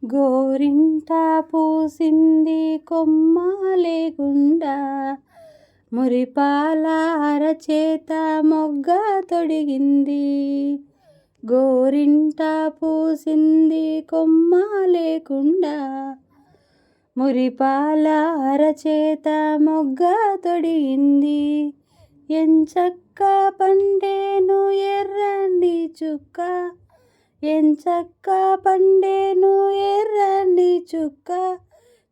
గోరింట పూసింది కొమ్మ లేకుండా, మురిపాల అరచేత మొగ్గ తొడిగింది. గోరింట పూసింది కొమ్మ లేకుండా, మురిపాల అరచేత మొగ్గ తొడిగింది. ఎంచక్క పండేను ఎర్రని చుక్క, ఎంచక్క పండేను ఎర్రని చుక్క,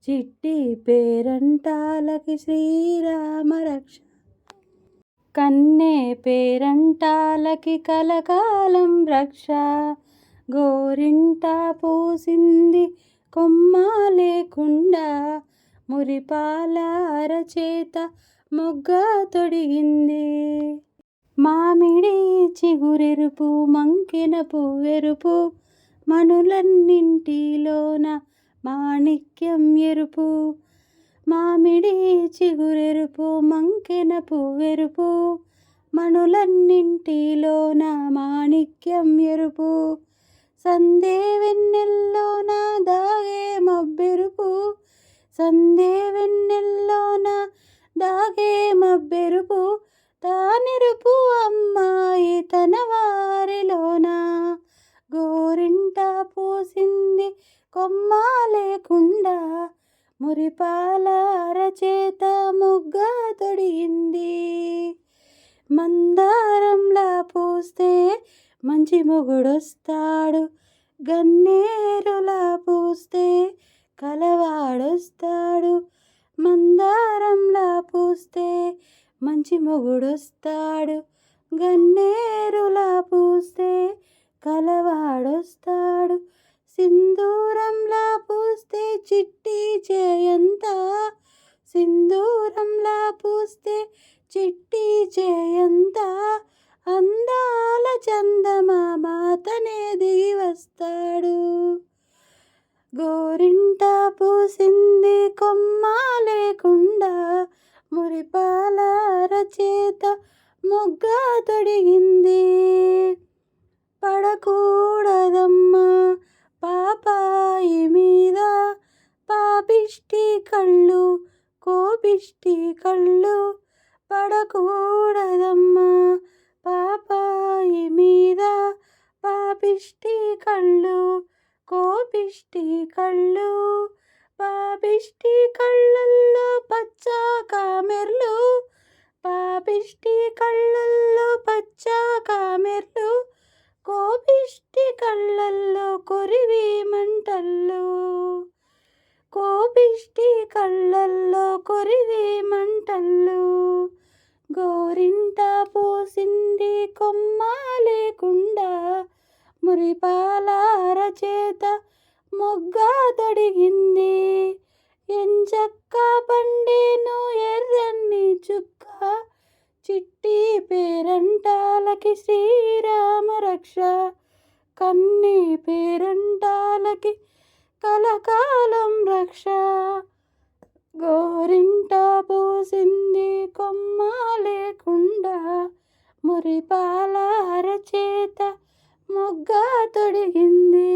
చిట్టి పేరంటాలకి శ్రీరామ రక్ష. కన్నే పేరంటాలకి కలకాలం రక్ష. గోరింట పూసింది కొమ్మ లేకుండా, మురిపాల అరచేత మొగ్గ తొడిగింది. మామిడి చిగురెరుపు మంకెన పువ్వెరుపు, మనులన్నింటిలోన మాణిక్యం ఎరుపు. మామిడి చిగురెరుపు మంకెన పువ్వెరుపు, మనులన్నింటిలోన మాణిక్యం ఎరుపు. సందే వెన్నెల్లోన దాగే మబ్బెరుపు, సందే వెన్నెల్లోన దాగే మబ్బెరుపు, తానెరుపు అమ్మాయి తన వారిలోన. గోరింట పూసింది కొమ్మ లేకుండా, మురిపాల అరచేత మొగ్గ తొడిగింది. మందారంలా పూస్తే మంచి మొగుడొస్తాడు, గన్నేరులా పూస్తే కలవాడొస్తాడు. మందారంలా పూస్తే మంచి మొగుడొస్తాడు, గన్నేరులా పూస్తే కలవాడొస్తాడు. సింధూరంలా పూస్తే చిట్టి చేయంత, సింధూరంలా పూస్తే చిట్టి చేయంత, అందాల చందమామ అతనే దిగి వస్తాడు. గోరింట పూసింది కొమ్మ లేకుండా, మురిపాల అరచేత మొగ్గ తొడిగింది. పడకూడదమ్మా పాపాయి మీద పాపిష్టి కళ్ళు, కోపిష్టి కళ్ళు. పడకూడదమ్మా పాపాయి మీద పాపిష్టి కళ్ళు, కోపిష్టి కళ్ళు. పాపిష్టి కళ్ళల్లో పచ్చ కామెర్లు, పాపిష్టి కళ్ళల్లో పచ్చ కామెర్లు, కోపిష్టి కళ్ళల్లో కొరివి మంటల్లో, కోపిష్టి కళ్ళల్లో కొరివి మంటల్లో. గోరింట పూసింది కొమ్మ లేకుండా, మురిపాల అరచేత మొగ్గ తొడిగింది. ఎంచక్క పండేను ఎర్రని చుక్క, చిట్టి పేరంటాలకి శ్రీరామ రక్ష. కన్నే పేరంటాలకి కలకాలం రక్ష. గోరింట పూసింది కొమ్మ లేకుండా, మురిపాల అరచేత మొగ్గ తొడిగింది.